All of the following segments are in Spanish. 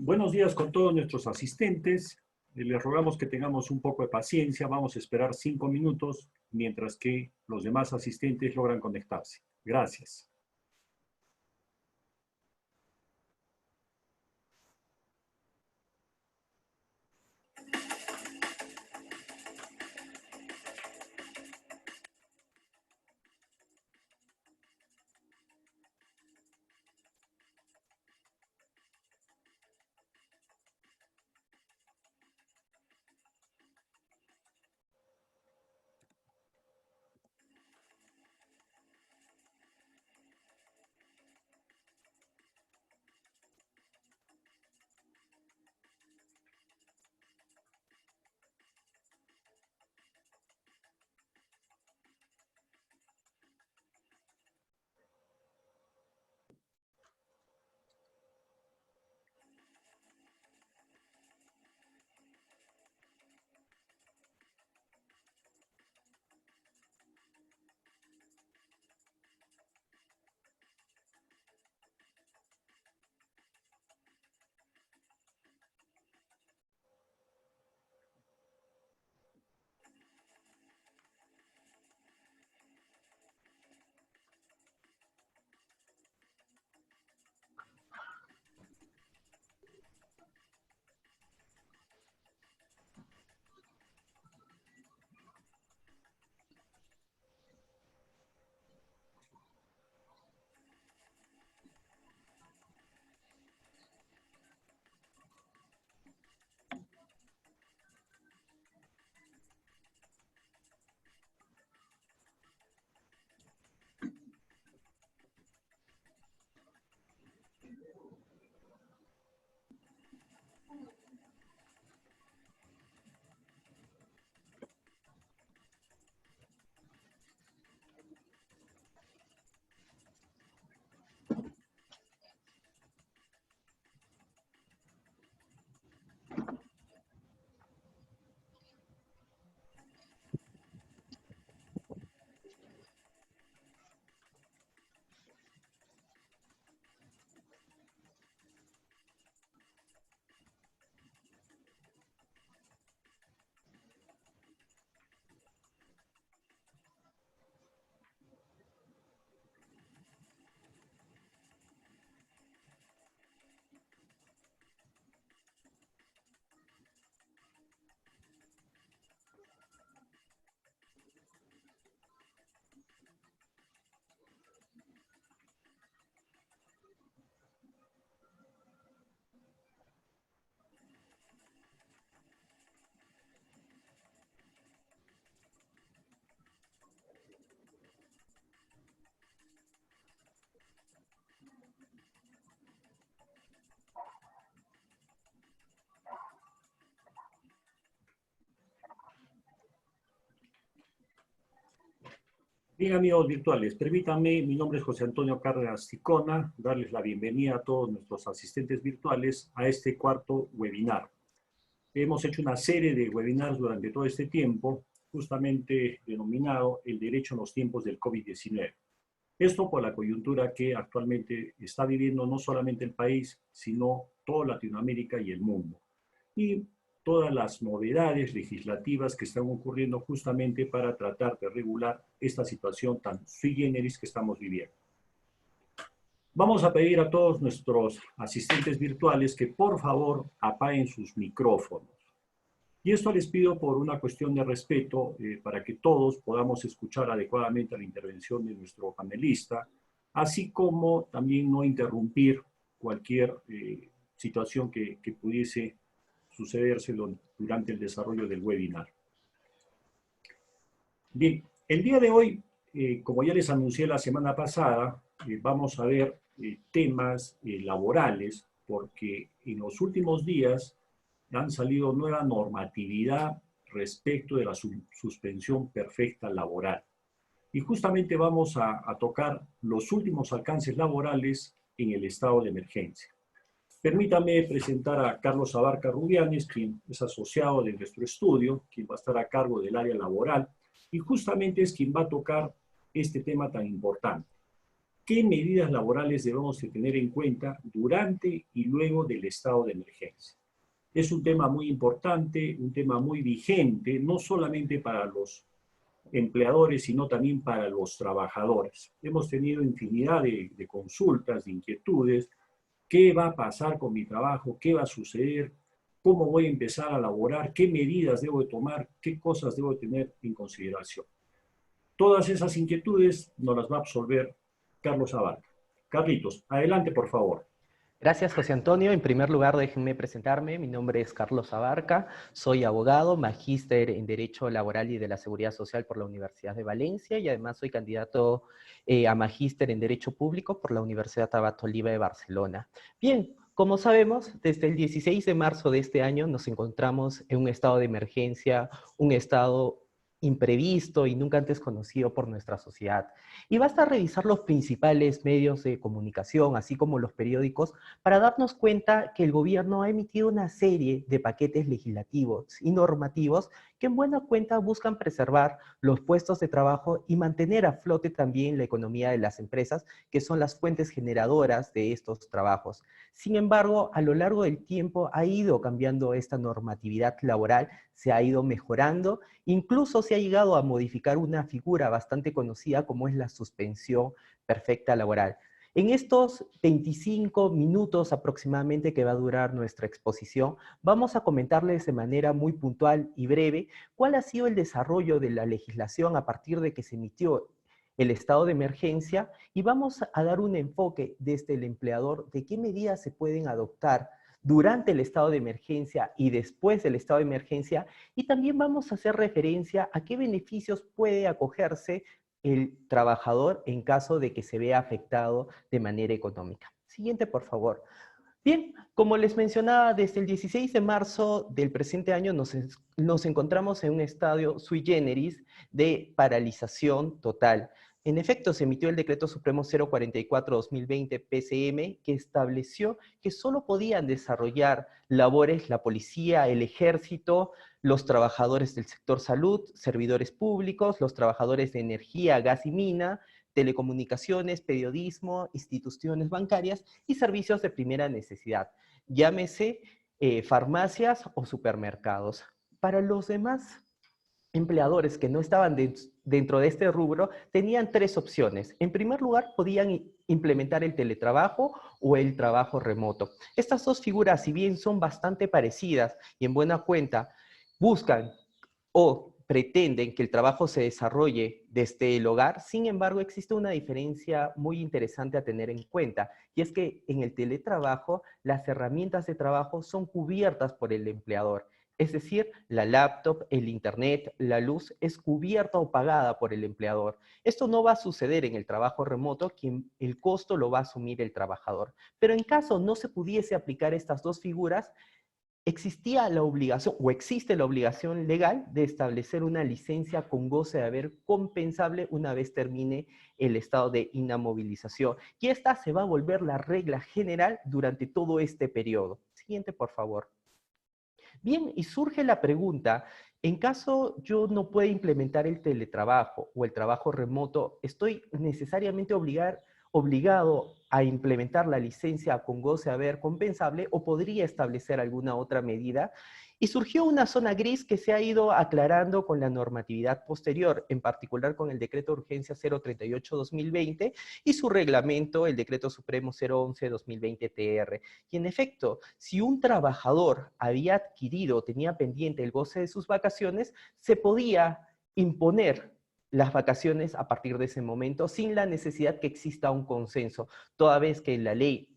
Buenos días con todos nuestros asistentes. Les rogamos que tengamos un poco de paciencia. Vamos a esperar 5 minutos mientras que los demás asistentes logran conectarse. Gracias. Bien, amigos virtuales, permítanme, mi nombre es José Antonio Cárdenas Sicona, darles la bienvenida a todos nuestros asistentes virtuales a este cuarto webinar. Hemos hecho una serie de webinars durante todo este tiempo, justamente denominado El Derecho en los tiempos del COVID-19. Esto por la coyuntura que actualmente está viviendo no solamente el país, sino toda Latinoamérica y el mundo. Y todas las novedades legislativas que están ocurriendo justamente para tratar de regular esta situación tan sui generis que estamos viviendo. Vamos a pedir a todos nuestros asistentes virtuales que por favor apaguen sus micrófonos. Y esto les pido por una cuestión de respeto para que todos podamos escuchar adecuadamente la intervención de nuestro panelista, así como también no interrumpir cualquier situación que pudiese sucedérselo durante el desarrollo del webinar. Bien, el día de hoy, como ya les anuncié la semana pasada, vamos a ver temas laborales, porque en los últimos días han salido nueva normatividad respecto de la suspensión perfecta laboral. Y justamente vamos a tocar los últimos alcances laborales en el estado de emergencia. Permítame presentar a Carlos Abarca Rubianes, quien es asociado de nuestro estudio, quien va a estar a cargo del área laboral, y justamente es quien va a tocar este tema tan importante. ¿qué medidas laborales debemos de tener en cuenta durante y luego del estado de emergencia? Es un tema muy importante, un tema muy vigente, no solamente para los empleadores, sino también para los trabajadores. Hemos tenido infinidad de consultas, de inquietudes. ¿Qué va a pasar con mi trabajo? ¿Qué va a suceder? ¿Cómo voy a empezar a laborar? ¿Qué medidas debo de tomar? ¿Qué cosas debo de tener en consideración? Todas esas inquietudes nos las va a absolver Carlos Abarca. Carlitos, adelante, por favor. Gracias, José Antonio. En primer lugar, déjenme presentarme. Mi nombre es Carlos Abarca. Soy abogado, magíster en Derecho Laboral y de la Seguridad Social por la Universidad de Valencia y además soy candidato a magíster en Derecho Público por la Universidad Abat Oliva de Barcelona. Bien, como sabemos, desde el 16 de marzo de este año nos encontramos en un estado de emergencia, un estado imprevisto y nunca antes conocido por nuestra sociedad. Y basta revisar los principales medios de comunicación, así como los periódicos, para darnos cuenta que el gobierno ha emitido una serie de paquetes legislativos y normativos que en buena cuenta buscan preservar los puestos de trabajo y mantener a flote también la economía de las empresas, que son las fuentes generadoras de estos trabajos. Sin embargo, a lo largo del tiempo ha ido cambiando esta normatividad laboral, se ha ido mejorando, incluso se ha llegado a modificar una figura bastante conocida como es la suspensión perfecta laboral. En estos 25 minutos aproximadamente que va a durar nuestra exposición, vamos a comentarles de manera muy puntual y breve cuál ha sido el desarrollo de la legislación a partir de que se emitió el estado de emergencia y vamos a dar un enfoque desde el empleador de qué medidas se pueden adoptar durante el estado de emergencia y después del estado de emergencia, y también vamos a hacer referencia a qué beneficios puede acogerse el trabajador en caso de que se vea afectado de manera económica. Siguiente, por favor. Bien, como les mencionaba, desde el 16 de marzo del presente año nos encontramos en un estadio sui generis de paralización total. En efecto, se emitió el Decreto Supremo 044-2020 PCM, que estableció que solo podían desarrollar labores la policía, el ejército, los trabajadores del sector salud, servidores públicos, los trabajadores de energía, gas y mina, telecomunicaciones, periodismo, instituciones bancarias y servicios de primera necesidad, llámese farmacias o supermercados. Para los demás empleadores que no estaban dentro de este rubro, tenían tres opciones. En primer lugar, podían implementar el teletrabajo o el trabajo remoto. Estas dos figuras, si bien son bastante parecidas y en buena cuenta buscan o pretenden que el trabajo se desarrolle desde el hogar, sin embargo, existe una diferencia muy interesante a tener en cuenta, y es que en el teletrabajo las herramientas de trabajo son cubiertas por el empleador. Es decir, la laptop, el internet, la luz es cubierta o pagada por el empleador. Esto no va a suceder en el trabajo remoto, quien el costo lo va a asumir el trabajador. Pero en caso no se pudiese aplicar estas dos figuras, existía la obligación, o existe la obligación legal de establecer una licencia con goce de haber compensable una vez termine el estado de inamovilización. Y esta se va a volver la regla general durante todo este periodo. Siguiente, por favor. Bien, y surge la pregunta, en caso yo no pueda implementar el teletrabajo o el trabajo remoto, ¿estoy necesariamente obligado a implementar la licencia con goce haber compensable o podría establecer alguna otra medida? Y surgió una zona gris que se ha ido aclarando con la normatividad posterior, en particular con el Decreto de Urgencia 038-2020 y su reglamento, el Decreto Supremo 011-2020-TR. Y en efecto, si un trabajador había adquirido, tenía pendiente el goce de sus vacaciones, se podía imponer las vacaciones a partir de ese momento sin la necesidad que exista un consenso, toda vez que en la ley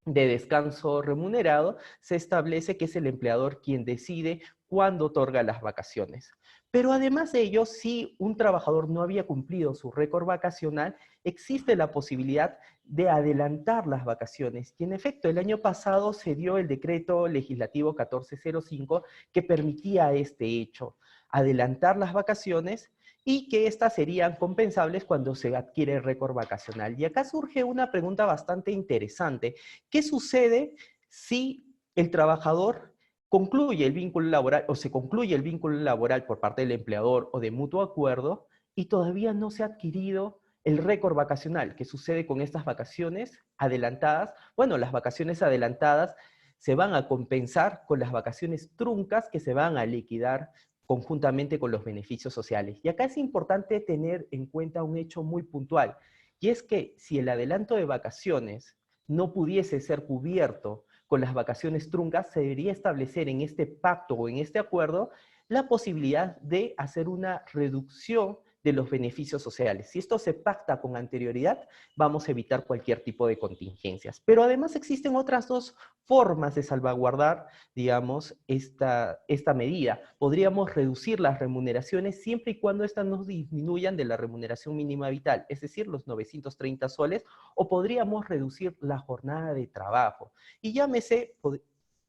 de descanso remunerado se establece que es el empleador quien decide cuándo otorga las vacaciones. Pero además de ello, si un trabajador no había cumplido su récord vacacional, existe la posibilidad de adelantar las vacaciones. Y en efecto, el año pasado se dio el decreto legislativo 1405 que permitía este hecho, adelantar las vacaciones y que éstas serían compensables cuando se adquiere récord vacacional. Y acá surge una pregunta bastante interesante. ¿Qué sucede si el trabajador concluye el vínculo laboral o se concluye el vínculo laboral por parte del empleador o de mutuo acuerdo y todavía no se ha adquirido el récord vacacional. ¿Qué sucede con estas vacaciones adelantadas? Bueno, las vacaciones adelantadas se van a compensar con las vacaciones truncas que se van a liquidar conjuntamente con los beneficios sociales. Y acá es importante tener en cuenta un hecho muy puntual, y es que si el adelanto de vacaciones no pudiese ser cubierto con las vacaciones truncas, se debería establecer en este pacto o en este acuerdo la posibilidad de hacer una reducción de los beneficios sociales. Si esto se pacta con anterioridad, vamos a evitar cualquier tipo de contingencias. Pero además existen otras dos formas de salvaguardar, digamos, esta medida. Podríamos reducir las remuneraciones siempre y cuando éstas no disminuyan de la remuneración mínima vital, es decir, los 930 soles, o podríamos reducir la jornada de trabajo. Y llámese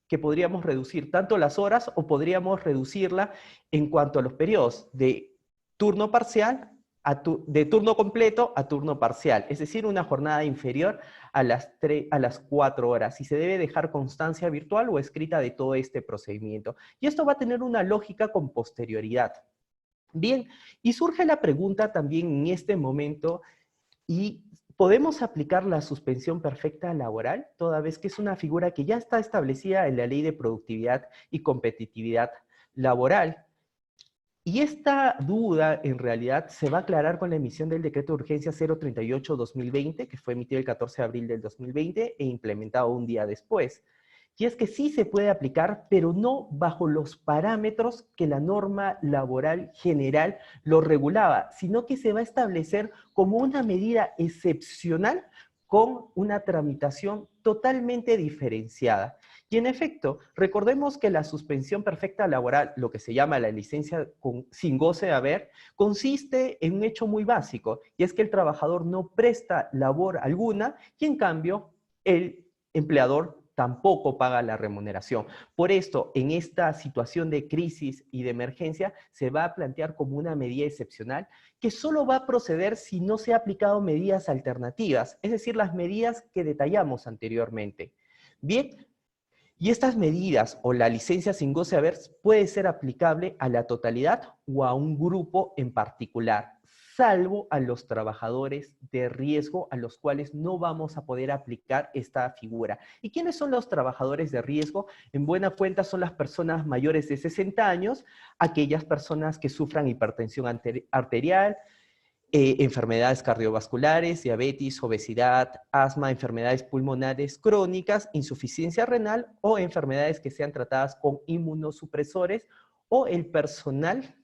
que podríamos reducir tanto las horas o podríamos reducirla en cuanto a los periodos de turno parcial, de turno completo a turno parcial, es decir, una jornada inferior a las 4 horas, y se debe dejar constancia virtual o escrita de todo este procedimiento. Y esto va a tener una lógica con posterioridad. Bien, y surge la pregunta también en este momento, ¿y podemos aplicar la suspensión perfecta laboral, toda vez que es una figura que ya está establecida en la Ley de Productividad y Competitividad Laboral? Y esta duda, en realidad, se va a aclarar con la emisión del Decreto de Urgencia 038-2020, que fue emitido el 14 de abril del 2020 e implementado un día después. Y es que sí se puede aplicar, pero no bajo los parámetros que la norma laboral general lo regulaba, sino que se va a establecer como una medida excepcional con una tramitación totalmente diferenciada. Y en efecto, recordemos que la suspensión perfecta laboral, lo que se llama la licencia sin goce de haber, consiste en un hecho muy básico, y es que el trabajador no presta labor alguna y en cambio el empleador tampoco paga la remuneración. Por esto, en esta situación de crisis y de emergencia, se va a plantear como una medida excepcional que solo va a proceder si no se han aplicado medidas alternativas, es decir, las medidas que detallamos anteriormente. Bien, y estas medidas o la licencia sin goce de haber puede ser aplicable a la totalidad o a un grupo en particular, salvo a los trabajadores de riesgo a los cuales no vamos a poder aplicar esta figura. ¿Y quiénes son los trabajadores de riesgo? En buena cuenta son las personas mayores de 60 años, aquellas personas que sufran hipertensión arterial, enfermedades cardiovasculares, diabetes, obesidad, asma, enfermedades pulmonares crónicas, insuficiencia renal o enfermedades que sean tratadas con inmunosupresores, o el personal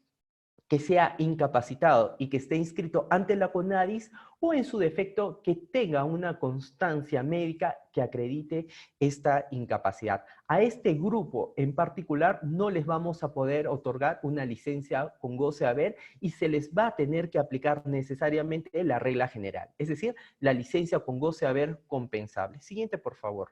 que sea incapacitado y que esté inscrito ante la CONADIS, o en su defecto que tenga una constancia médica que acredite esta incapacidad. A este grupo en particular no les vamos a poder otorgar una licencia con goce de haber y se les va a tener que aplicar necesariamente la regla general, es decir, la licencia con goce de haber compensable. Siguiente, por favor.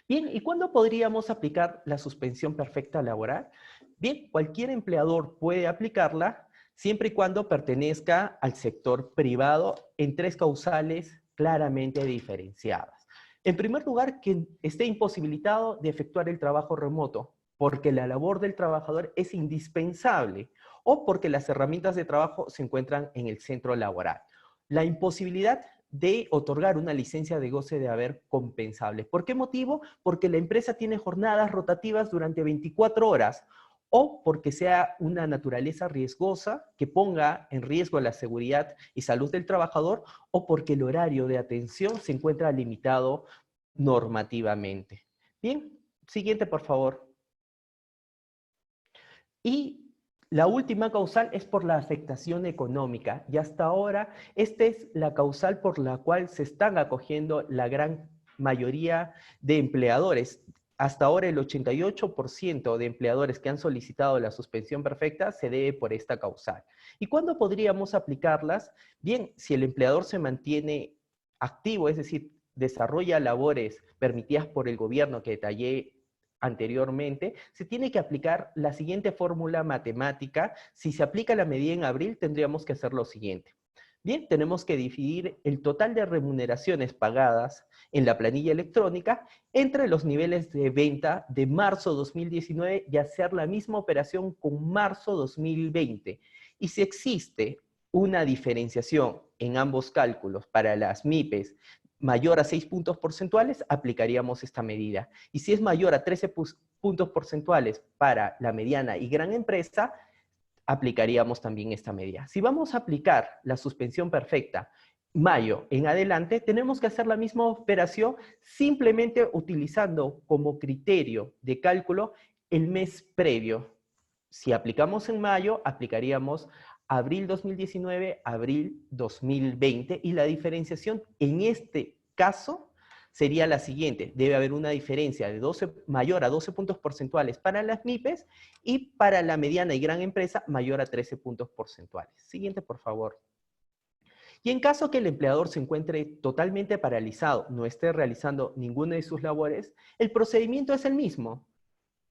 Bien, ¿y cuándo podríamos aplicar la suspensión perfecta laboral? Bien, cualquier empleador puede aplicarla siempre y cuando pertenezca al sector privado en 3 causales claramente diferenciadas. En primer lugar, que esté imposibilitado de efectuar el trabajo remoto, porque la labor del trabajador es indispensable o porque las herramientas de trabajo se encuentran en el centro laboral. La imposibilidad de otorgar una licencia de goce de haber compensable. ¿Por qué motivo? Porque la empresa tiene jornadas rotativas durante 24 horas o porque sea una naturaleza riesgosa que ponga en riesgo la seguridad y salud del trabajador, o porque el horario de atención se encuentra limitado normativamente. Bien, siguiente por favor. Y la última causal es por la afectación económica, y hasta ahora esta es la causal por la cual se están acogiendo la gran mayoría de empleadores. Hasta ahora el 88% de empleadores que han solicitado la suspensión perfecta se debe por esta causal. ¿Y cuándo podríamos aplicarlas? Bien, si el empleador se mantiene activo, es decir, desarrolla labores permitidas por el gobierno que detallé anteriormente, se tiene que aplicar la siguiente fórmula matemática. Si se aplica la medida en abril, tendríamos que hacer lo siguiente. Bien, tenemos que dividir el total de remuneraciones pagadas en la planilla electrónica entre los niveles de venta de marzo 2019 y hacer la misma operación con marzo 2020. Y si existe una diferenciación en ambos cálculos para las MIPES mayor a 6 puntos porcentuales, aplicaríamos esta medida. Y si es mayor a 13 puntos porcentuales para la mediana y gran empresa, aplicaríamos también esta medida. Si vamos a aplicar la suspensión perfecta mayo en adelante, tenemos que hacer la misma operación simplemente utilizando como criterio de cálculo el mes previo. Si aplicamos en mayo, aplicaríamos abril 2019, abril 2020, y la diferenciación en este caso sería la siguiente. Debe haber una diferencia de mayor a 12 puntos porcentuales para las MIPES y para la mediana y gran empresa mayor a 13 puntos porcentuales. Siguiente, por favor. Y en caso que el empleador se encuentre totalmente paralizado, no esté realizando ninguna de sus labores, el procedimiento es el mismo.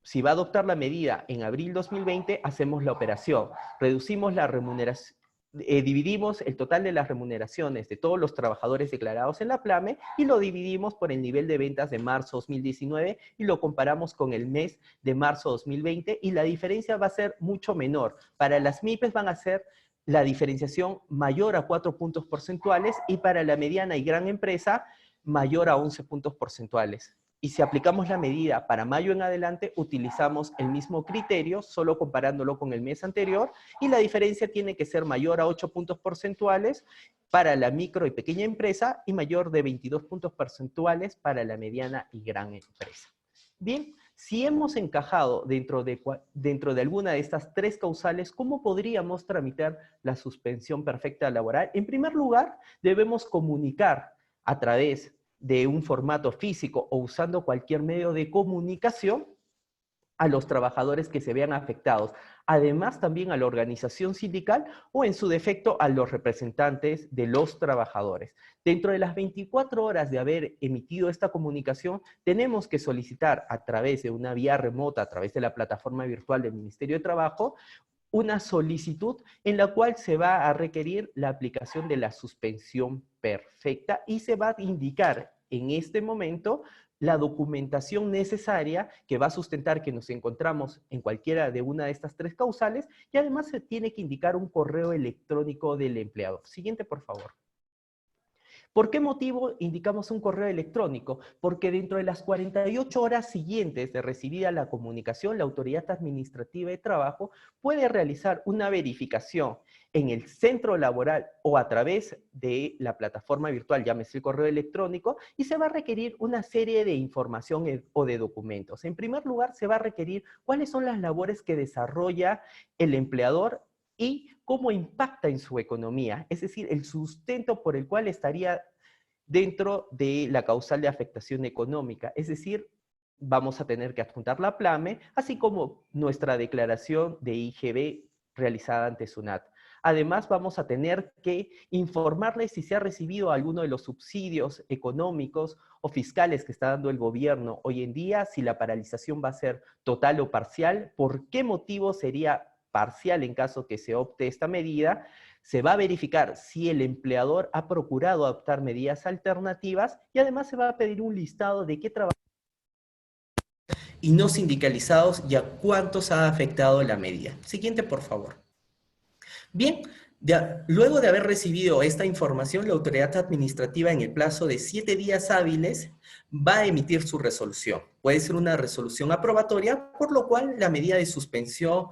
Si va a adoptar la medida en abril 2020, hacemos la operación. Reducimos la remuneración, dividimos el total de las remuneraciones de todos los trabajadores declarados en la PLAME y lo dividimos por el nivel de ventas de marzo 2019 y lo comparamos con el mes de marzo 2020 y la diferencia va a ser mucho menor. Para las MIPES van a ser la diferenciación mayor a 4 puntos porcentuales y para la mediana y gran empresa mayor a 11 puntos porcentuales. Y si aplicamos la medida para mayo en adelante, utilizamos el mismo criterio, solo comparándolo con el mes anterior, y la diferencia tiene que ser mayor a 8 puntos porcentuales para la micro y pequeña empresa y mayor de 22 puntos porcentuales para la mediana y gran empresa. Bien, si hemos encajado dentro de alguna de estas tres causales, ¿cómo podríamos tramitar la suspensión perfecta laboral? En primer lugar, debemos comunicar a través de un formato físico o usando cualquier medio de comunicación a los trabajadores que se vean afectados. Además, también a la organización sindical o, en su defecto, a los representantes de los trabajadores. Dentro de las 24 horas de haber emitido esta comunicación, tenemos que solicitar a través de una vía remota, a través de la plataforma virtual del Ministerio de Trabajo, una solicitud en la cual se va a requerir la aplicación de la suspensión perfecta y se va a indicar en este momento la documentación necesaria que va a sustentar que nos encontramos en cualquiera de una de estas tres causales y además se tiene que indicar un correo electrónico del empleador. Siguiente, por favor. ¿Por qué motivo indicamos un correo electrónico? Porque dentro de las 48 horas siguientes de recibida la comunicación, la Autoridad Administrativa de Trabajo puede realizar una verificación en el centro laboral o a través de la plataforma virtual, llámese el correo electrónico, y se va a requerir una serie de información o de documentos. En primer lugar, se va a requerir cuáles son las labores que desarrolla el empleador y cómo impacta en su economía, es decir, el sustento por el cual estaría dentro de la causal de afectación económica, es decir, vamos a tener que adjuntar la PLAME, así como nuestra declaración de IGB realizada ante SUNAT. Además, vamos a tener que informarle si se ha recibido alguno de los subsidios económicos o fiscales que está dando el gobierno hoy en día, si la paralización va a ser total o parcial, por qué motivo sería parcial en caso que se opte esta medida. Se va a verificar si el empleador ha procurado adoptar medidas alternativas y además se va a pedir un listado de qué trabajadores y no sindicalizados y a cuántos ha afectado la medida. Siguiente, por favor. Bien, luego de haber recibido esta información, la autoridad administrativa en el plazo de 7 días hábiles va a emitir su resolución. Puede ser una resolución aprobatoria, por lo cual la medida de suspensión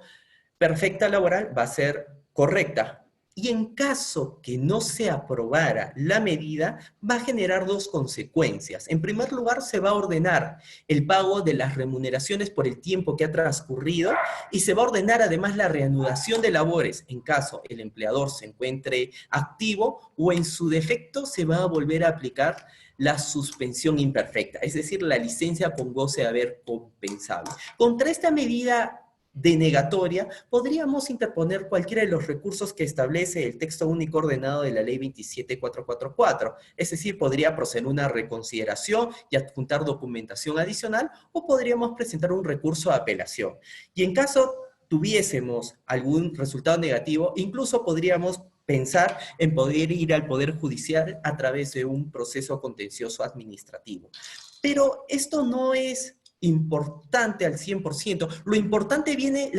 perfecta laboral va a ser correcta. Y en caso que no se aprobara la medida, va a generar dos consecuencias. En primer lugar, se va a ordenar el pago de las remuneraciones por el tiempo que ha transcurrido y se va a ordenar además la reanudación de labores en caso el empleador se encuentre activo o en su defecto se va a volver a aplicar la suspensión imperfecta, es decir, la licencia con goce de haber compensable. Contra esta medida denegatoria, podríamos interponer cualquiera de los recursos que establece el texto único ordenado de la ley 27444, es decir, podría proceder una reconsideración y adjuntar documentación adicional, o podríamos presentar un recurso de apelación. Y en caso tuviésemos algún resultado negativo, incluso podríamos pensar en poder ir al Poder Judicial a través de un proceso contencioso administrativo. Pero esto no es importante al 100%. Lo importante viene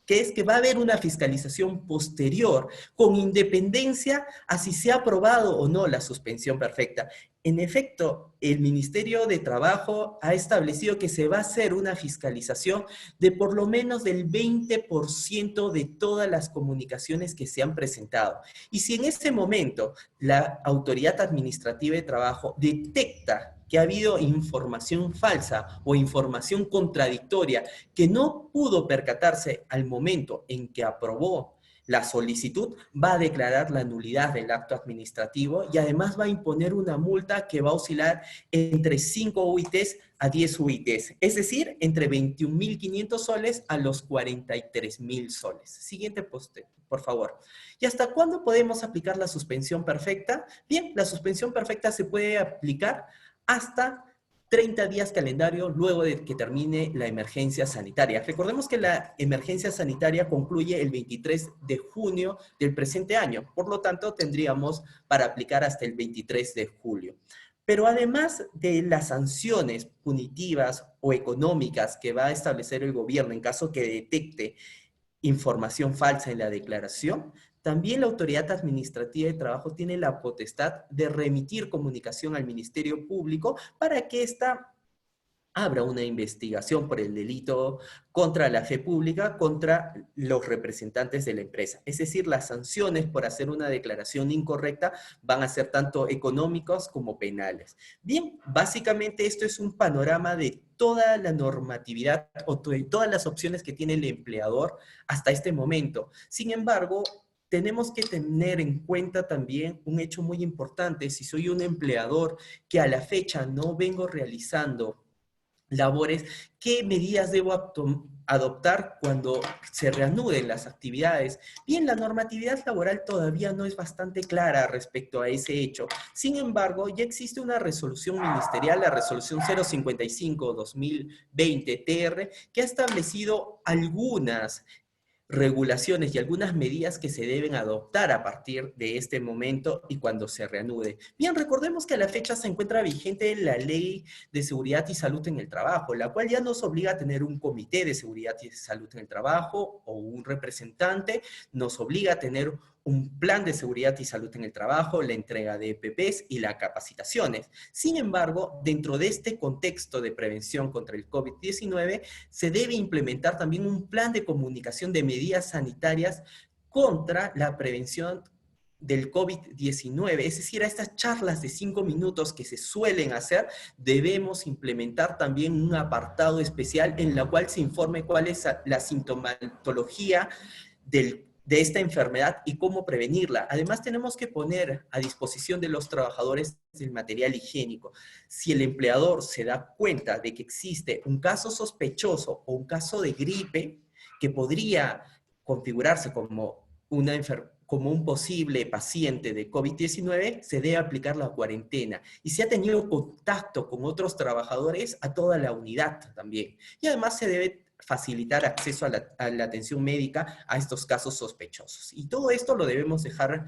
que es que va a haber una fiscalización posterior, con independencia a si se ha aprobado o no la suspensión perfecta. En efecto, el Ministerio de Trabajo ha establecido que se va a hacer una fiscalización de por lo menos del 20% de todas las comunicaciones que se han presentado. Y si en ese momento la Autoridad Administrativa de Trabajo detecta que ha habido información falsa o información contradictoria que no pudo percatarse al momento en que aprobó la solicitud, va a declarar la nulidad del acto administrativo y además va a imponer una multa que va a oscilar entre 5 UITs a 10 UITs, es decir, entre 21.500 soles a los 43.000 soles. Siguiente poste, por favor. ¿Y hasta cuándo podemos aplicar la suspensión perfecta? Bien, la suspensión perfecta se puede aplicar hasta 30 días calendario luego de que termine la emergencia sanitaria. Recordemos que la emergencia sanitaria concluye el 23 de junio del presente año, por lo tanto tendríamos para aplicar hasta el 23 de julio. Pero además de las sanciones punitivas o económicas que va a establecer el gobierno en caso que detecte información falsa en la declaración, también la Autoridad Administrativa de Trabajo tiene la potestad de remitir comunicación al Ministerio Público para que ésta abra una investigación por el delito contra la fe pública, contra los representantes de la empresa. Es decir, las sanciones por hacer una declaración incorrecta van a ser tanto económicos como penales. Bien, básicamente esto es un panorama de toda la normatividad o de todas las opciones que tiene el empleador hasta este momento. Sin embargo, tenemos que tener en cuenta también un hecho muy importante. Si soy un empleador que a la fecha no vengo realizando labores, ¿qué medidas debo adoptar cuando se reanuden las actividades? Bien, la normatividad laboral todavía no es bastante clara respecto a ese hecho. Sin embargo, ya existe una resolución ministerial, la resolución 055-2020-TR, que ha establecido algunas regulaciones y algunas medidas que se deben adoptar a partir de este momento y cuando se reanude. Bien, recordemos que a la fecha se encuentra vigente la Ley de Seguridad y Salud en el Trabajo, la cual ya nos obliga a tener un comité de seguridad y salud en el trabajo o un representante, nos obliga a tener un plan de seguridad y salud en el trabajo, la entrega de EPPs y las capacitaciones. Sin embargo, dentro de este contexto de prevención contra el COVID-19, se debe implementar también un plan de comunicación de medidas sanitarias contra la prevención del COVID-19, es decir, a estas charlas de 5 minutos que se suelen hacer, debemos implementar también un apartado especial en la cual se informe cuál es la sintomatología de esta enfermedad y cómo prevenirla. Además, tenemos que poner a disposición de los trabajadores el material higiénico. Si el empleador se da cuenta de que existe un caso sospechoso o un caso de gripe que podría configurarse como como un posible paciente de COVID-19, se debe aplicar la cuarentena. Y si ha tenido contacto con otros trabajadores, a toda la unidad también. Y además se debe facilitar acceso a la atención médica a estos casos sospechosos. Y todo esto lo debemos dejar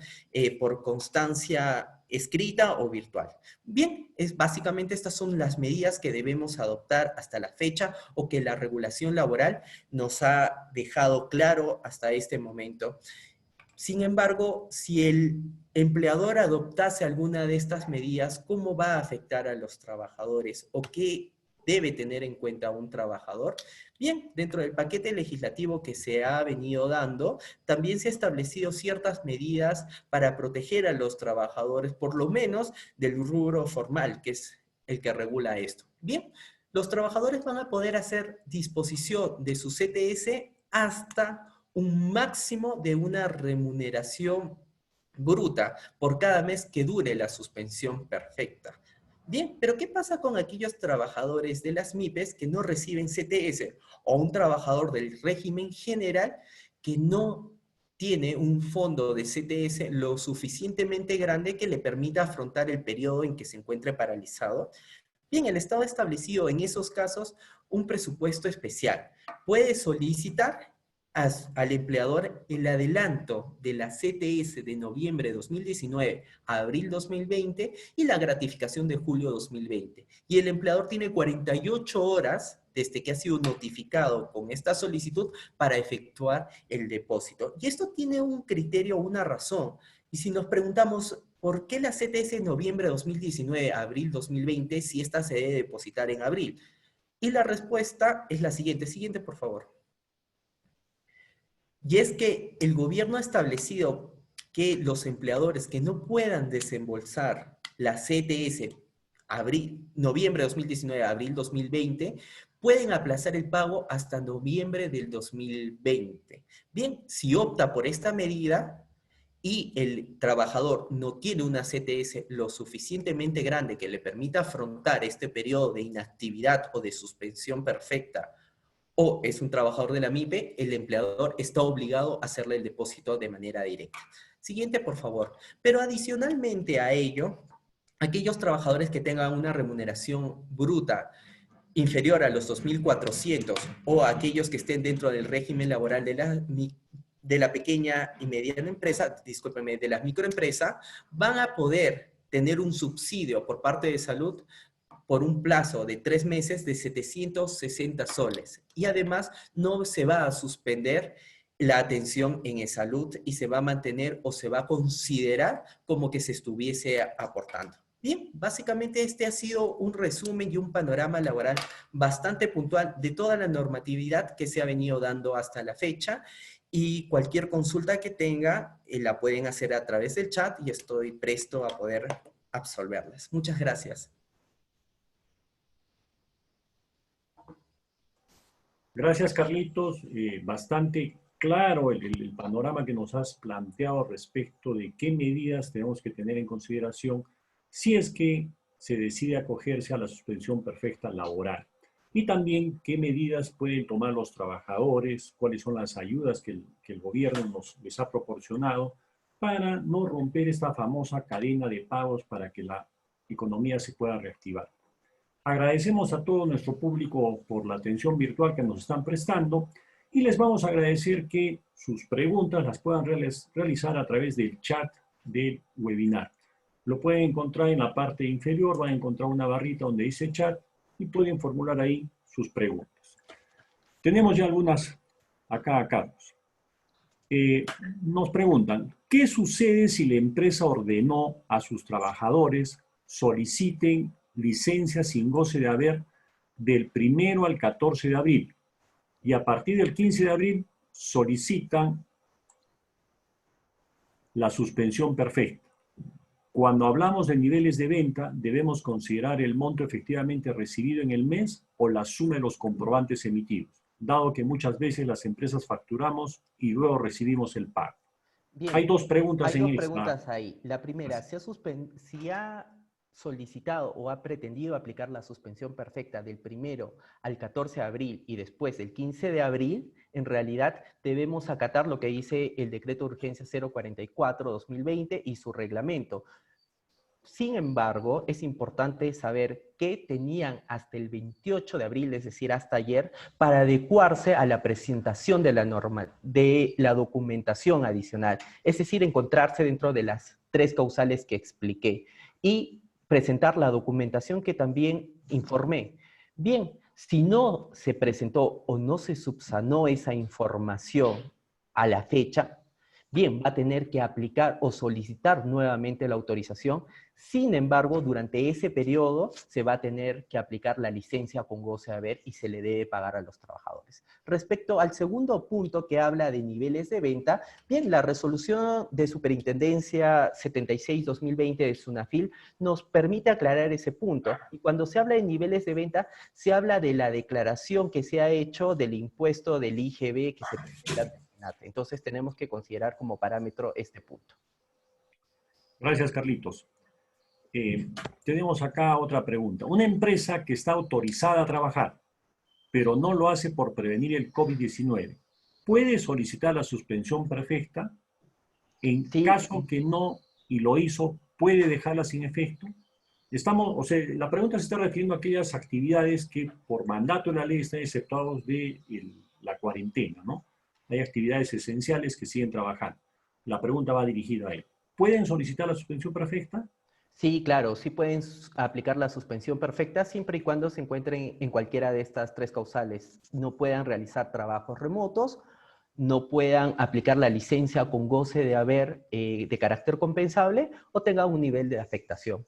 por constancia escrita o virtual. Bien, básicamente estas son las medidas que debemos adoptar hasta la fecha o que la regulación laboral nos ha dejado claro hasta este momento. Sin embargo, si el empleador adoptase alguna de estas medidas, ¿cómo va a afectar a los trabajadores? ¿O qué debe tener en cuenta un trabajador? Bien, dentro del paquete legislativo que se ha venido dando, también se han establecido ciertas medidas para proteger a los trabajadores, por lo menos del rubro formal, que es el que regula esto. Bien, los trabajadores van a poder hacer disposición de su CTS hasta un máximo de una remuneración bruta por cada mes que dure la suspensión perfecta. Bien, pero ¿qué pasa con aquellos trabajadores de las MIPES que no reciben CTS o un trabajador del régimen general que no tiene un fondo de CTS lo suficientemente grande que le permita afrontar el periodo en que se encuentre paralizado? Bien, el Estado ha establecido en esos casos un presupuesto especial. Puede solicitar al empleador el adelanto de la CTS de noviembre de 2019 a abril 2020 y la gratificación de julio 2020. Y el empleador tiene 48 horas desde que ha sido notificado con esta solicitud para efectuar el depósito. Y esto tiene un criterio, una razón. Y si nos preguntamos, ¿por qué la CTS de noviembre de 2019 a abril 2020 si esta se debe depositar en abril? Y la respuesta es la siguiente. Siguiente, por favor. Y es que el gobierno ha establecido que los empleadores que no puedan desembolsar la CTS noviembre de 2019 a abril 2020, pueden aplazar el pago hasta noviembre del 2020. Bien, si opta por esta medida y el trabajador no tiene una CTS lo suficientemente grande que le permita afrontar este periodo de inactividad o de suspensión perfecta, o es un trabajador de la MIPE, el empleador está obligado a hacerle el depósito de manera directa. Siguiente, por favor. Pero adicionalmente a ello, aquellos trabajadores que tengan una remuneración bruta inferior a los 2.400 o aquellos que estén dentro del régimen laboral de la pequeña y mediana empresa, discúlpeme, de la microempresa, van a poder tener un subsidio por parte de salud por un plazo de 3 meses de 760 soles. Y además no se va a suspender la atención en salud y se va a mantener o se va a considerar como que se estuviese aportando. Bien, básicamente este ha sido un resumen y un panorama laboral bastante puntual de toda la normatividad que se ha venido dando hasta la fecha, y cualquier consulta que tenga la pueden hacer a través del chat y estoy presto a poder absolverlas. Muchas gracias. Gracias, Carlitos. Bastante claro el panorama que nos has planteado respecto de qué medidas tenemos que tener en consideración si es que se decide acogerse a la suspensión perfecta laboral. Y también qué medidas pueden tomar los trabajadores, cuáles son las ayudas que el gobierno les ha proporcionado para no romper esta famosa cadena de pagos para que la economía se pueda reactivar. Agradecemos a todo nuestro público por la atención virtual que nos están prestando y les vamos a agradecer que sus preguntas las puedan realizar a través del chat del webinar. Lo pueden encontrar en la parte inferior, van a encontrar una barrita donde dice chat y pueden formular ahí sus preguntas. Tenemos ya algunas acá, Carlos. Nos preguntan, ¿qué sucede si la empresa ordenó a sus trabajadores soliciten licencia sin goce de haber del 1 al 14 de abril y a partir del 15 de abril solicitan la suspensión perfecta? Cuando hablamos de niveles de venta, debemos considerar el monto efectivamente recibido en el mes o la suma de los comprobantes emitidos, dado que muchas veces las empresas facturamos y luego recibimos el pago. Bien, hay dos preguntas hay dos preguntas ahí. La primera, si ha solicitado o ha pretendido aplicar la suspensión perfecta del 1 al 14 de abril y después del 15 de abril, en realidad debemos acatar lo que dice el Decreto de Urgencia 044-2020 y su reglamento. Sin embargo, es importante saber qué tenían hasta el 28 de abril, es decir, hasta ayer, para adecuarse a la presentación de la documentación adicional. Es decir, encontrarse dentro de las 3 causales que expliqué y presentar la documentación que también informé. Bien, si no se presentó o no se subsanó esa información a la fecha, bien, va a tener que aplicar o solicitar nuevamente la autorización. Sin embargo, durante ese periodo se va a tener que aplicar la licencia con goce de haber y se le debe pagar a los trabajadores. Respecto al segundo punto que habla de niveles de venta, bien, la resolución de Superintendencia 76-2020 de SUNAFIL nos permite aclarar ese punto. Y cuando se habla de niveles de venta, se habla de la declaración que se ha hecho del impuesto del IGB que se presenta. Entonces tenemos que considerar como parámetro este punto. Gracias, Carlitos. Tenemos acá otra pregunta. Una empresa que está autorizada a trabajar, pero no lo hace por prevenir el COVID-19, ¿puede solicitar la suspensión perfecta? En caso que no y lo hizo, ¿puede dejarla sin efecto? La pregunta se está refiriendo a aquellas actividades que por mandato de la ley están exceptuados de la cuarentena, ¿no? hay actividades esenciales que siguen trabajando. La pregunta va dirigida a él. ¿Pueden solicitar la suspensión perfecta? Sí, claro, sí pueden aplicar la suspensión perfecta siempre y cuando se encuentren en cualquiera de estas tres causales. No puedan realizar trabajos remotos, no puedan aplicar la licencia con goce de haber de carácter compensable o tengan un nivel de afectación.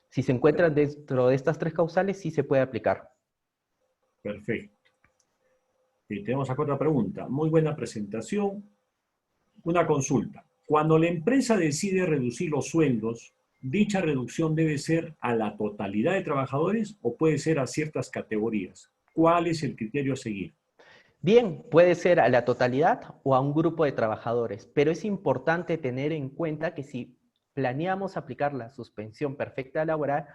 Si se encuentran dentro de estas tres causales, sí se puede aplicar. Perfecto. Tenemos acá otra pregunta. Muy buena presentación. Una consulta. Cuando la empresa decide reducir los sueldos, ¿dicha reducción debe ser a la totalidad de trabajadores o puede ser a ciertas categorías? ¿Cuál es el criterio a seguir? Bien, puede ser a la totalidad o a un grupo de trabajadores, pero es importante tener en cuenta que si planeamos aplicar la suspensión perfecta laboral,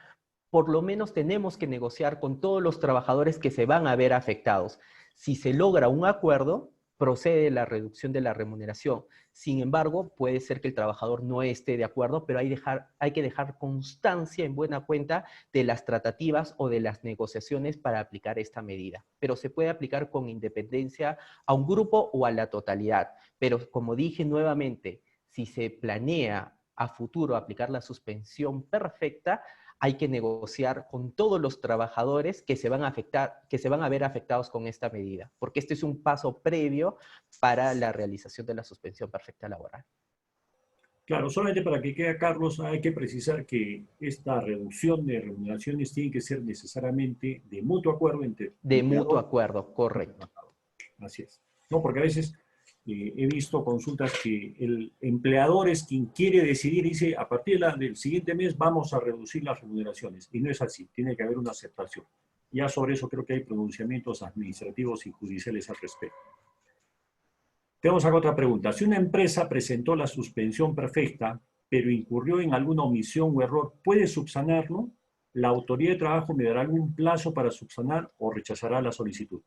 por lo menos tenemos que negociar con todos los trabajadores que se van a ver afectados. Si se logra un acuerdo, procede la reducción de la remuneración. Sin embargo, puede ser que el trabajador no esté de acuerdo, pero hay que dejar constancia en buena cuenta de las tratativas o de las negociaciones para aplicar esta medida. Pero se puede aplicar con independencia a un grupo o a la totalidad. Pero como dije nuevamente, si se planea a futuro aplicar la suspensión perfecta, hay que negociar con todos los trabajadores que se van a ver afectados con esta medida, porque este es un paso previo para la realización de la suspensión perfecta laboral. Claro, solamente para que quede, Carlos, hay que precisar que esta reducción de remuneraciones tiene que ser necesariamente de mutuo acuerdo entre De mutuo empleador acuerdo, y correcto. trabajador. Así es. No, porque a veces he visto consultas que el empleador es quien quiere decidir y dice, a partir del siguiente mes vamos a reducir las remuneraciones. Y no es así, tiene que haber una aceptación. Ya sobre eso creo que hay pronunciamientos administrativos y judiciales al respecto. Tenemos acá otra pregunta. Si una empresa presentó la suspensión perfecta, pero incurrió en alguna omisión o error, ¿puede subsanarlo? ¿La autoridad de trabajo me dará algún plazo para subsanar o rechazará la solicitud?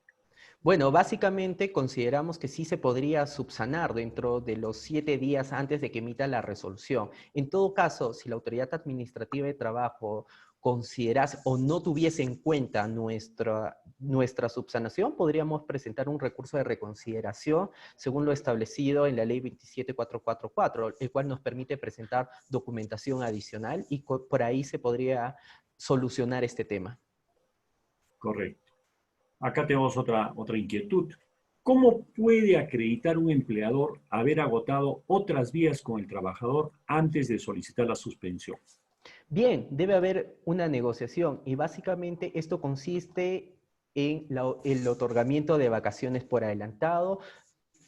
Bueno, básicamente consideramos que sí se podría subsanar dentro de los 7 días antes de que emita la resolución. En todo caso, si la autoridad administrativa de trabajo considerase o no tuviese en cuenta nuestra subsanación, podríamos presentar un recurso de reconsideración según lo establecido en la ley 27444, el cual nos permite presentar documentación adicional y por ahí se podría solucionar este tema. Correcto. Acá tenemos otra inquietud. ¿Cómo puede acreditar un empleador haber agotado otras vías con el trabajador antes de solicitar la suspensión? Bien, debe haber una negociación y básicamente esto consiste en el otorgamiento de vacaciones por adelantado,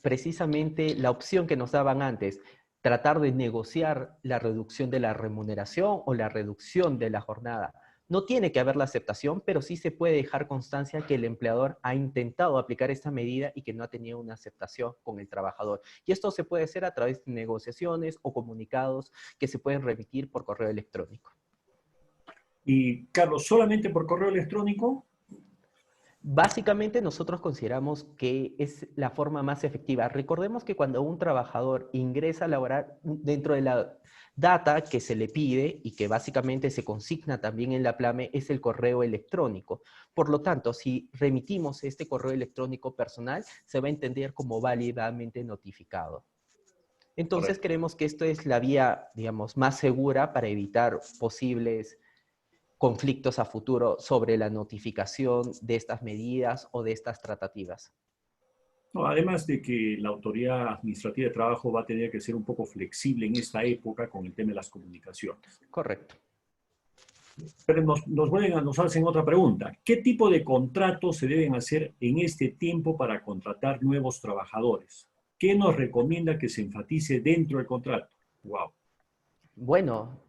precisamente la opción que nos daban antes, tratar de negociar la reducción de la remuneración o la reducción de la jornada. No tiene que haber la aceptación, pero sí se puede dejar constancia que el empleador ha intentado aplicar esta medida y que no ha tenido una aceptación con el trabajador. Y esto se puede hacer a través de negociaciones o comunicados que se pueden remitir por correo electrónico. Y, Carlos, ¿solamente por correo electrónico? Básicamente nosotros consideramos que es la forma más efectiva. Recordemos que cuando un trabajador ingresa a laborar dentro de la data que se le pide y que básicamente se consigna también en la PLAME es el correo electrónico. Por lo tanto, si remitimos este correo electrónico personal, se va a entender como válidamente notificado. Entonces Correcto. creemos que esto es la vía, digamos, más segura para evitar posibles conflictos a futuro sobre la notificación de estas medidas o de estas tratativas. No, además de que la autoridad administrativa de trabajo va a tener que ser un poco flexible en esta época con el tema de las comunicaciones. Correcto. Pero nos hacen otra pregunta. ¿Qué tipo de contratos se deben hacer en este tiempo para contratar nuevos trabajadores? ¿Qué nos recomienda que se enfatice dentro del contrato? Wow. Bueno,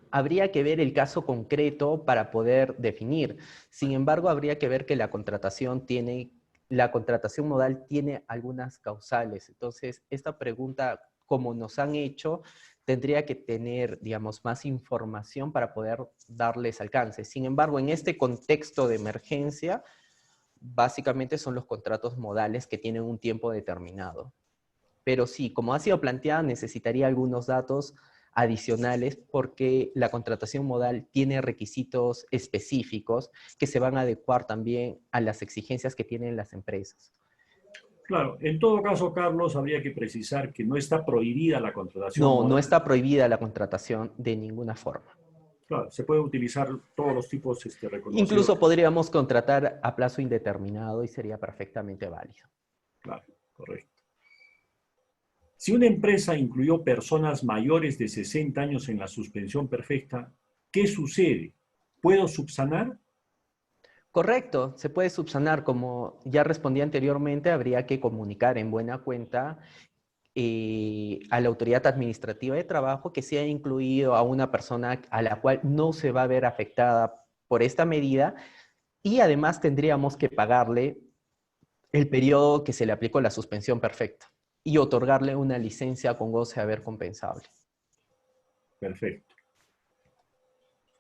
habría que ver el caso concreto para poder definir. Sin embargo, habría que ver que la contratación modal tiene algunas causales. Entonces, esta pregunta, como nos han hecho, tendría que tener, digamos, más información para poder darles alcance. Sin embargo, en este contexto de emergencia, básicamente son los contratos modales que tienen un tiempo determinado. Pero sí, como ha sido planteada, necesitaría algunos datos adicionales porque la contratación modal tiene requisitos específicos que se van a adecuar también a las exigencias que tienen las empresas. Claro, en todo caso, Carlos, habría que precisar que no está prohibida la contratación No, no moral. está prohibida la contratación de ninguna forma. Claro, se puede utilizar todos los tipos reconocidos. Incluso podríamos contratar a plazo indeterminado y sería perfectamente válido. Claro, correcto. Si una empresa incluyó personas mayores de 60 años en la suspensión perfecta, ¿qué sucede? ¿Puedo subsanar? Correcto, se puede subsanar. Como ya respondí anteriormente, habría que comunicar en buena cuenta a la autoridad administrativa de trabajo que se ha incluido a una persona a la cual no se va a ver afectada por esta medida y además tendríamos que pagarle el periodo que se le aplicó la suspensión perfecta y otorgarle una licencia con goce de haber compensable. Perfecto.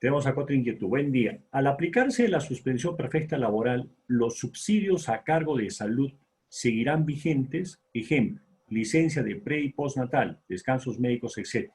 Tenemos acá otra inquietud. Buen día. Al aplicarse la suspensión perfecta laboral, ¿los subsidios a cargo de salud seguirán vigentes? Ejemplo, licencia de pre y postnatal, descansos médicos, etc.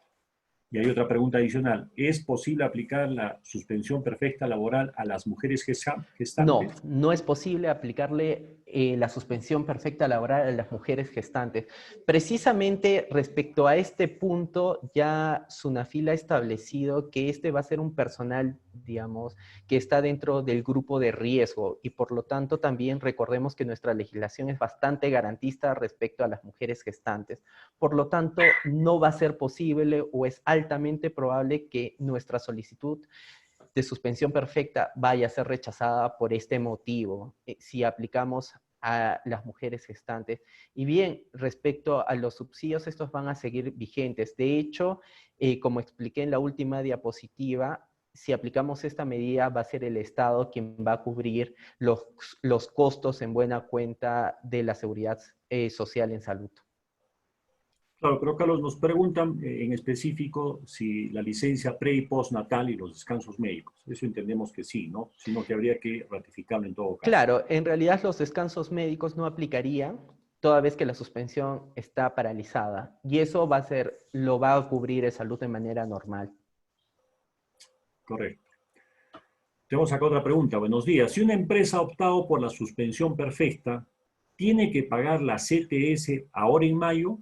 Y hay otra pregunta adicional. ¿Es posible aplicar la suspensión perfecta laboral a las mujeres No, gestantes? no es posible aplicarle la suspensión perfecta laboral a las mujeres gestantes. Precisamente respecto a este punto, ya SUNAFIL ha establecido que este va a ser un personal, digamos, que está dentro del grupo de riesgo y por lo tanto también recordemos que nuestra legislación es bastante garantista respecto a las mujeres gestantes. Por lo tanto, no va a ser posible o es altamente probable que nuestra solicitud de suspensión perfecta vaya a ser rechazada por este motivo, si aplicamos a las mujeres gestantes. Y bien, respecto a los subsidios, estos van a seguir vigentes. De hecho, como expliqué en la última diapositiva, si aplicamos esta medida, va a ser el Estado quien va a cubrir los costos en buena cuenta de la seguridad social en salud. Claro, pero Carlos, nos preguntan en específico si la licencia pre y postnatal y los descansos médicos. Eso entendemos que sí, ¿no? Sino que habría que ratificarlo en todo caso. Claro, en realidad los descansos médicos no aplicarían toda vez que la suspensión está paralizada y eso lo va a cubrir el salud de manera normal. Correcto. Tenemos acá otra pregunta. Buenos días. Si una empresa ha optado por la suspensión perfecta, ¿tiene que pagar la CTS ahora en mayo?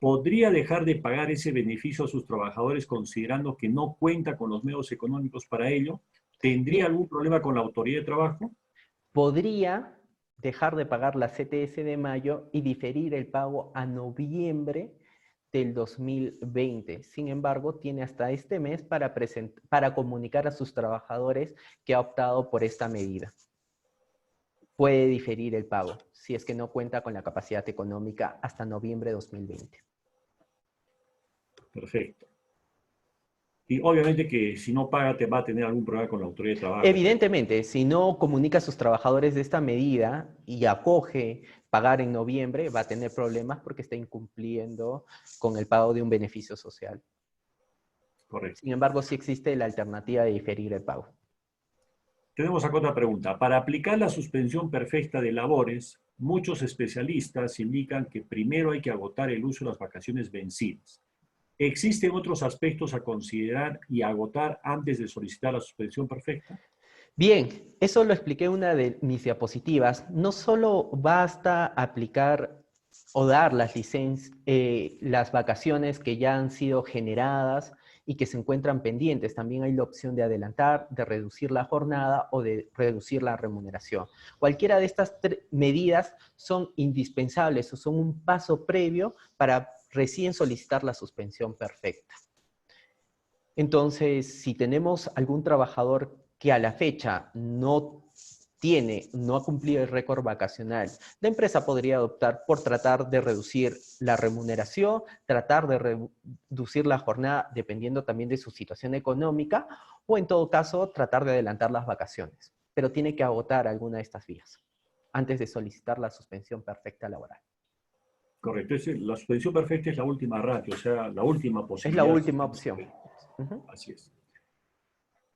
¿Podría dejar de pagar ese beneficio a sus trabajadores considerando que no cuenta con los medios económicos para ello? ¿Tendría Bien, algún problema con la autoridad de trabajo? podría dejar de pagar la CTS de mayo y diferir el pago a noviembre del 2020. Sin embargo, tiene hasta este mes para comunicar a sus trabajadores que ha optado por esta medida. Puede diferir el pago si es que no cuenta con la capacidad económica hasta noviembre de 2020. Perfecto. Y obviamente que si no paga te va a tener algún problema con la autoridad de trabajo. Evidentemente, si no comunica a sus trabajadores de esta medida y acoge pagar en noviembre, va a tener problemas porque está incumpliendo con el pago de un beneficio social. Correcto. Sin embargo, sí existe la alternativa de diferir el pago. Tenemos acá otra pregunta. Para aplicar la suspensión perfecta de labores, muchos especialistas indican que primero hay que agotar el uso de las vacaciones vencidas. ¿Existen otros aspectos a considerar y agotar antes de solicitar la suspensión perfecta? Bien, eso lo expliqué en una de mis diapositivas. No solo basta aplicar o dar las vacaciones que ya han sido generadas y que se encuentran pendientes. También hay la opción de adelantar, de reducir la jornada o de reducir la remuneración. Cualquiera de estas medidas son indispensables o son un paso previo para recién solicitar la suspensión perfecta. Entonces, si tenemos algún trabajador que a la fecha no ha cumplido el récord vacacional, la empresa podría optar por tratar de reducir la remuneración, tratar de reducir la jornada dependiendo también de su situación económica o en todo caso tratar de adelantar las vacaciones. Pero tiene que agotar alguna de estas vías antes de solicitar la suspensión perfecta laboral. Correcto. La suspensión perfecta es la última ratio, o sea, la última Es la posibilidad. última opción. Así es.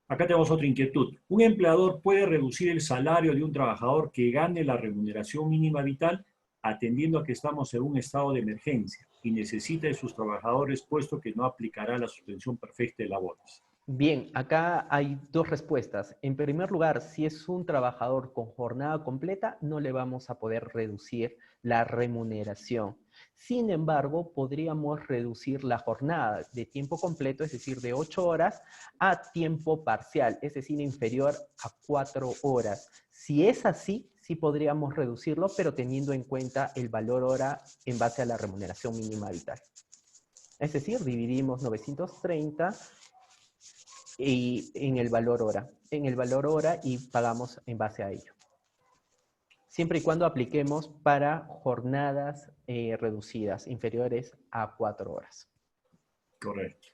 Acá tenemos otra inquietud. ¿Un empleador puede reducir el salario de un trabajador que gane la remuneración mínima vital atendiendo a que estamos en un estado de emergencia y necesita de sus trabajadores puesto que no aplicará la suspensión perfecta de labores? Bien, acá hay dos respuestas. En primer lugar, si es un trabajador con jornada completa, no le vamos a poder reducir la remuneración. Sin embargo, podríamos reducir la jornada de tiempo completo, es decir, de 8 horas, a tiempo parcial, es decir, inferior a 4 horas. Si es así, sí podríamos reducirlo, pero teniendo en cuenta el valor hora en base a la remuneración mínima vital. Es decir, dividimos 930 y en el valor hora y pagamos en base a ello. Siempre y cuando apliquemos para jornadas reducidas, inferiores a 4 horas. Correcto.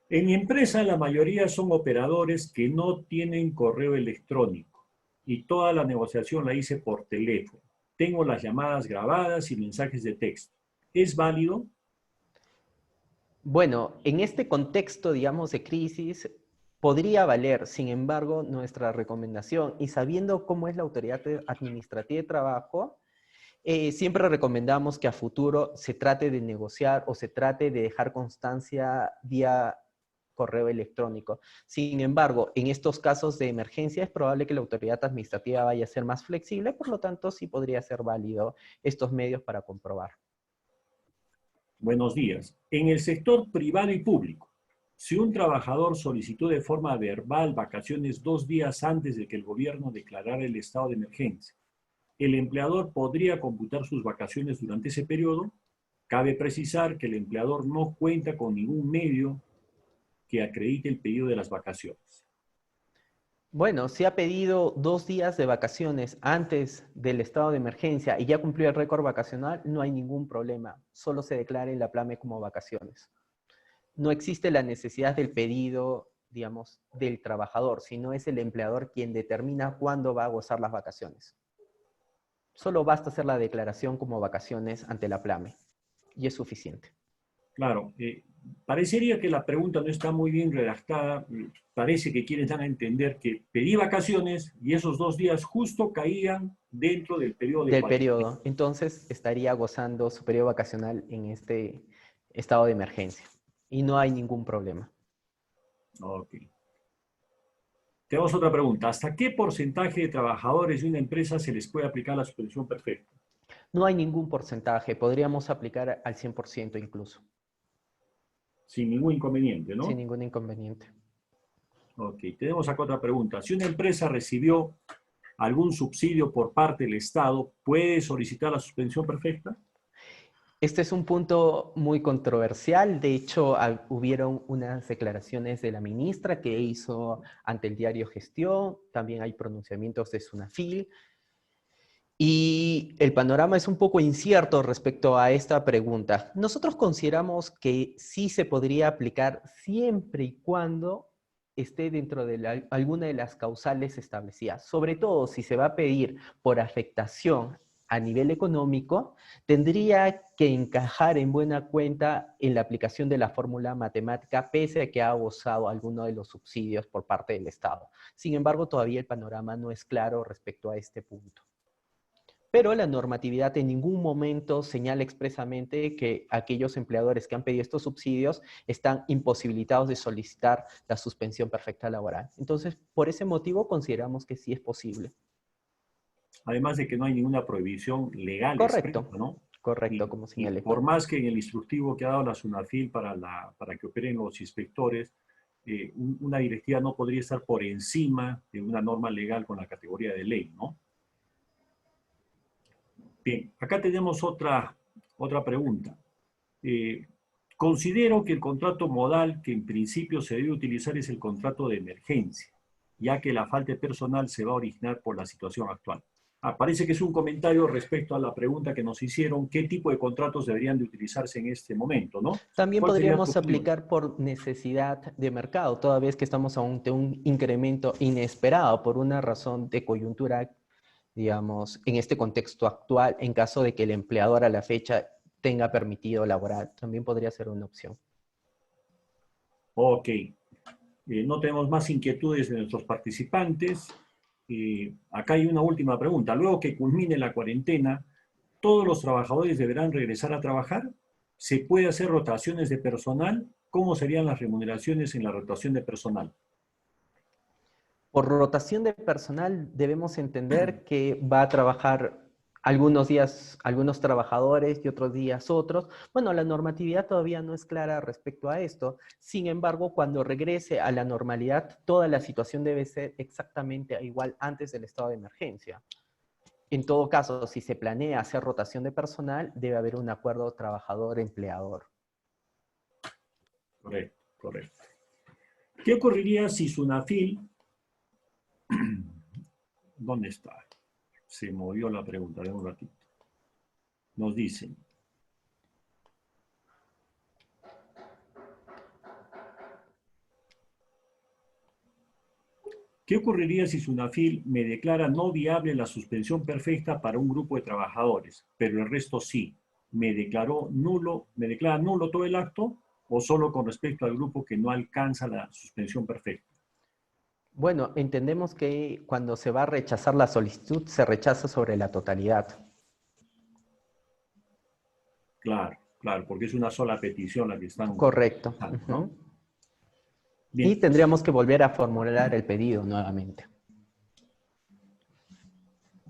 En mi empresa la mayoría son operadores que no tienen correo electrónico y toda la negociación la hice por teléfono. Tengo las llamadas grabadas y mensajes de texto. ¿Es válido? Bueno, en este contexto, digamos, de crisis, podría valer. Sin embargo, nuestra recomendación, y sabiendo cómo es la Autoridad Administrativa de Trabajo, siempre recomendamos que a futuro se trate de negociar o se trate de dejar constancia vía correo electrónico. Sin embargo, en estos casos de emergencia es probable que la autoridad administrativa vaya a ser más flexible, por lo tanto sí podría ser válido estos medios para comprobar. Buenos días. En el sector privado y público, si un trabajador solicitó de forma verbal vacaciones 2 días antes de que el gobierno declarara el estado de emergencia, ¿el empleador podría computar sus vacaciones durante ese periodo? Cabe precisar que el empleador no cuenta con ningún medio que acredite el pedido de las vacaciones. Bueno, si ha pedido 2 días de vacaciones antes del estado de emergencia y ya cumplió el récord vacacional, no hay ningún problema. Solo se declara en la PLAME como vacaciones. No existe la necesidad del pedido, digamos, del trabajador, sino es el empleador quien determina cuándo va a gozar las vacaciones. Solo basta hacer la declaración como vacaciones ante la PLAME y es suficiente. Claro, parecería que la pregunta no está muy bien redactada. Parece que quieren dar a entender que pedí vacaciones y esos 2 días justo caían dentro del periodo de Del cuarentena. periodo. Entonces estaría gozando su periodo vacacional en este estado de emergencia. Y no hay ningún problema. Ok. Tenemos otra pregunta. ¿Hasta qué porcentaje de trabajadores de una empresa se les puede aplicar la suspensión perfecta? No hay ningún porcentaje. Podríamos aplicar al 100% incluso. Sin ningún inconveniente, Sin ¿no? ningún inconveniente. Ok. Tenemos acá otra pregunta. Si una empresa recibió algún subsidio por parte del Estado, ¿puede solicitar la suspensión perfecta? Este es un punto muy controversial. De hecho, hubieron unas declaraciones de la ministra que hizo ante el diario Gestión. También hay pronunciamientos de SUNAFIL. Y el panorama es un poco incierto respecto a esta pregunta. Nosotros consideramos que sí se podría aplicar siempre y cuando esté dentro de alguna de las causales establecidas. Sobre todo si se va a pedir por afectación a nivel económico, tendría que encajar en buena cuenta en la aplicación de la fórmula matemática, pese a que ha gozado alguno de los subsidios por parte del Estado. Sin embargo, todavía el panorama no es claro respecto a este punto. Pero la normatividad en ningún momento señala expresamente que aquellos empleadores que han pedido estos subsidios están imposibilitados de solicitar la suspensión perfecta laboral. Entonces, por ese motivo consideramos que sí es posible. Además de que no hay ninguna prohibición legal expresa, Correcto, ¿no? correcto, como Y señalé. por más que en el instructivo que ha dado la SUNAFIL para que operen los inspectores, una directiva no podría estar por encima de una norma legal con la categoría de ley, ¿no? Bien, acá tenemos otra pregunta. Considero que el contrato modal que en principio se debe utilizar es el contrato de emergencia, ya que la falta de personal se va a originar por la situación actual. Parece que es un comentario respecto a la pregunta que nos hicieron, ¿qué tipo de contratos deberían de utilizarse en este momento, ¿no? También ¿Cuál sería tu podríamos opinión? aplicar por necesidad de mercado, toda vez que estamos ante un incremento inesperado por una razón de coyuntura, digamos, en este contexto actual, en caso de que el empleador a la fecha tenga permitido laborar. También podría ser una opción. Ok. No tenemos más inquietudes de nuestros participantes. Acá hay una última pregunta. Luego que culmine la cuarentena, ¿todos los trabajadores deberán regresar a trabajar? ¿Se puede hacer rotaciones de personal? ¿cómo serían las remuneraciones en la rotación de personal? Por rotación de personal debemos entender que va a trabajar algunos días algunos trabajadores y otros días otros. Bueno, la normatividad todavía no es clara respecto a esto. Sin embargo, cuando regrese a la normalidad, toda la situación debe ser exactamente igual antes del estado de emergencia. En todo caso, si se planea hacer rotación de personal, debe haber un acuerdo trabajador-empleador. Correcto, correcto. ¿Qué ocurriría si Sunafil... ¿Dónde está? Se movió la pregunta, de un ratito. Nos dicen. ¿Qué ocurriría si Sunafil me declara no viable la suspensión perfecta para un grupo de trabajadores, pero el resto sí? ¿Me declara nulo todo el acto o solo con respecto al grupo que no alcanza la suspensión perfecta? Bueno, entendemos que cuando se va a rechazar la solicitud, se rechaza sobre la totalidad. Claro, claro, porque es una sola petición la que están... Correcto. ¿no? Y tendríamos que volver a formular el pedido nuevamente.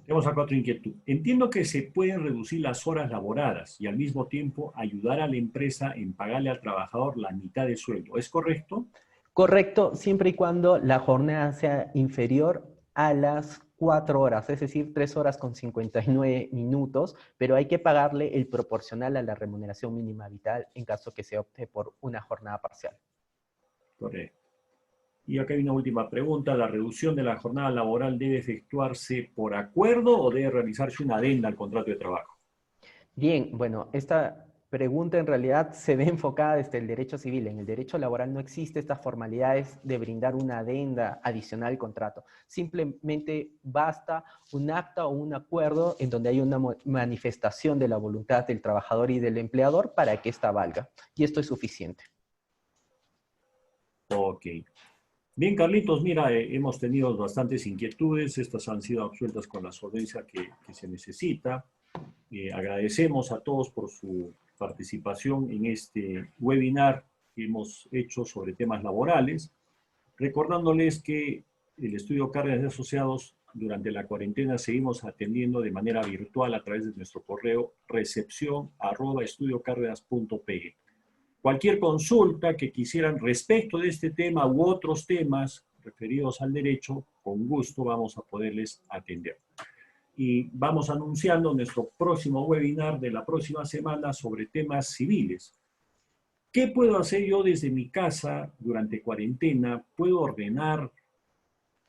Tenemos acá otra inquietud. Entiendo que se pueden reducir las horas laboradas y al mismo tiempo ayudar a la empresa en pagarle al trabajador la mitad de sueldo. ¿Es correcto? Correcto, siempre y cuando la jornada sea inferior a las 4 horas, es decir, 3 horas con 59 minutos, pero hay que pagarle el proporcional a la remuneración mínima vital en caso que se opte por una jornada parcial. Correcto. Y acá hay una última pregunta. ¿La reducción de la jornada laboral debe efectuarse por acuerdo o debe realizarse una adenda al contrato de trabajo? Bien, bueno, esta pregunta en realidad se ve enfocada desde el derecho civil. En el derecho laboral no existe estas formalidades de brindar una adenda adicional al contrato. Simplemente basta un acta o un acuerdo en donde hay una manifestación de la voluntad del trabajador y del empleador para que ésta valga. Y esto es suficiente. Ok. Bien, Carlitos, mira, hemos tenido bastantes inquietudes. Estas han sido absueltas con la solvencia que se necesita. Agradecemos a todos por su participación en este webinar que hemos hecho sobre temas laborales, recordándoles que el estudio Cárdenas y Asociados durante la cuarentena seguimos atendiendo de manera virtual a través de nuestro correo recepción@estudiocárdenas.pe. Cualquier consulta que quisieran respecto de este tema u otros temas referidos al derecho, con gusto vamos a poderles atender. Y vamos anunciando nuestro próximo webinar de la próxima semana sobre temas civiles. ¿Qué puedo hacer yo desde mi casa durante cuarentena? ¿Puedo ordenar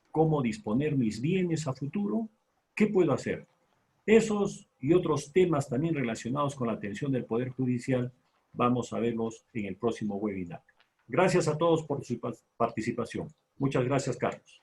cómo disponer mis bienes a futuro? ¿Qué puedo hacer? Esos y otros temas también relacionados con la atención del Poder Judicial vamos a verlos en el próximo webinar. Gracias a todos por su participación. Muchas gracias, Carlos.